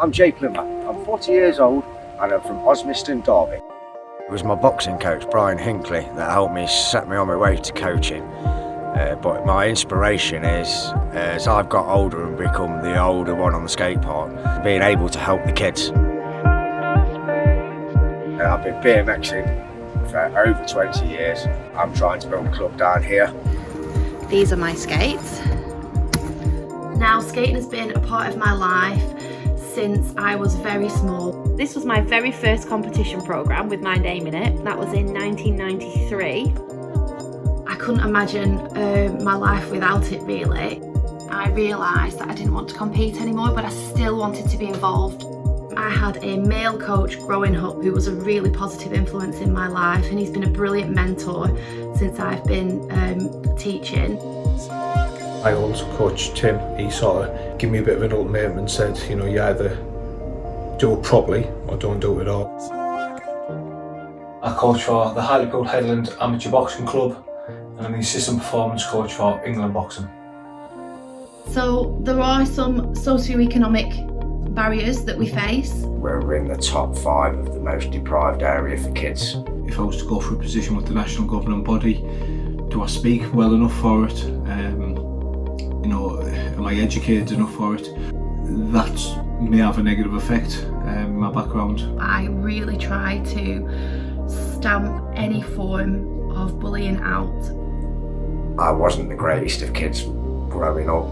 I'm Jake Limmer. I'm 40 years old and I'm from Osmiston, Derby. It was my boxing coach, Brian Hinckley, that helped me set me on my way to coaching. But my inspiration is, as I've got older and become the older one on the skate park, being able to help the kids. I've been BMXing for over 20 years. I'm trying to build a club down here. These are my skates. Now, skating has been a part of my life since I was very small. This was my very first competition programme with my name in it. That was in 1993. I couldn't imagine my life without it, really. I realised that I didn't want to compete anymore, but I still wanted to be involved. I had a male coach growing up who was a really positive influence in my life, and he's been a brilliant mentor since I've been teaching. My old coach Tim, he sort of gave me a bit of an ultimatum and said, you know, you either do it properly or don't do it at all. I coach for the Hartlepool Headland Amateur Boxing Club and I'm the assistant performance coach for England Boxing. So there are some socio-economic barriers that we face. We're in the top 5 of the most deprived area for kids. If I was to go for a position with the national governing body, do I speak well enough for it? You know, am I educated enough for it? That may have a negative effect in my background. I really try to stamp any form of bullying out. I wasn't the greatest of kids growing up,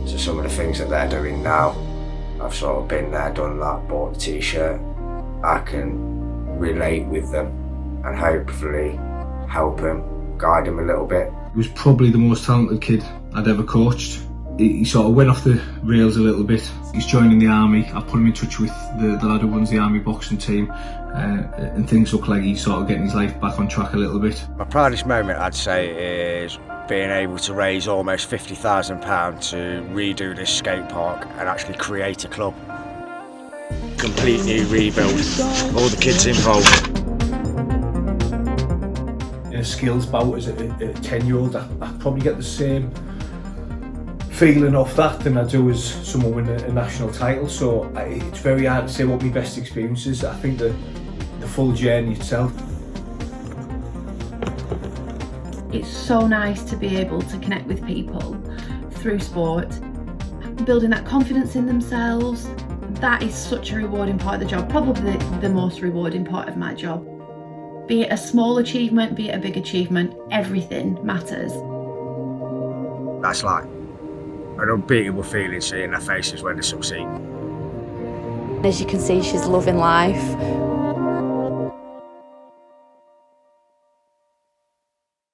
so some of the things that they're doing now, I've sort of been there, done that, bought the t-shirt. I can relate with them and hopefully help them, guide them a little bit. He was probably the most talented kid I'd ever coached. He sort of went off the rails a little bit. He's joining the army. I put him in touch with the lad who runs the army boxing team, and things look like he's sort of getting his life back on track a little bit. My proudest moment, I'd say, is being able to raise almost £50,000 to redo this skate park and actually create a club. Complete new rebuild, all the kids involved. In a skills bout as a 10-year-old, I probably get the same feeling off that than I do as someone winning a national title, so it's very hard to say what my best experience is. I think the full journey itself. It's so nice to be able to connect with people through sport, building that confidence in themselves. That is such a rewarding part of the job, probably the most rewarding part of my job. Be it a small achievement, be it a big achievement, everything matters. That's like an unbeatable feeling, seeing their faces when they succeed. As you can see, she's loving life.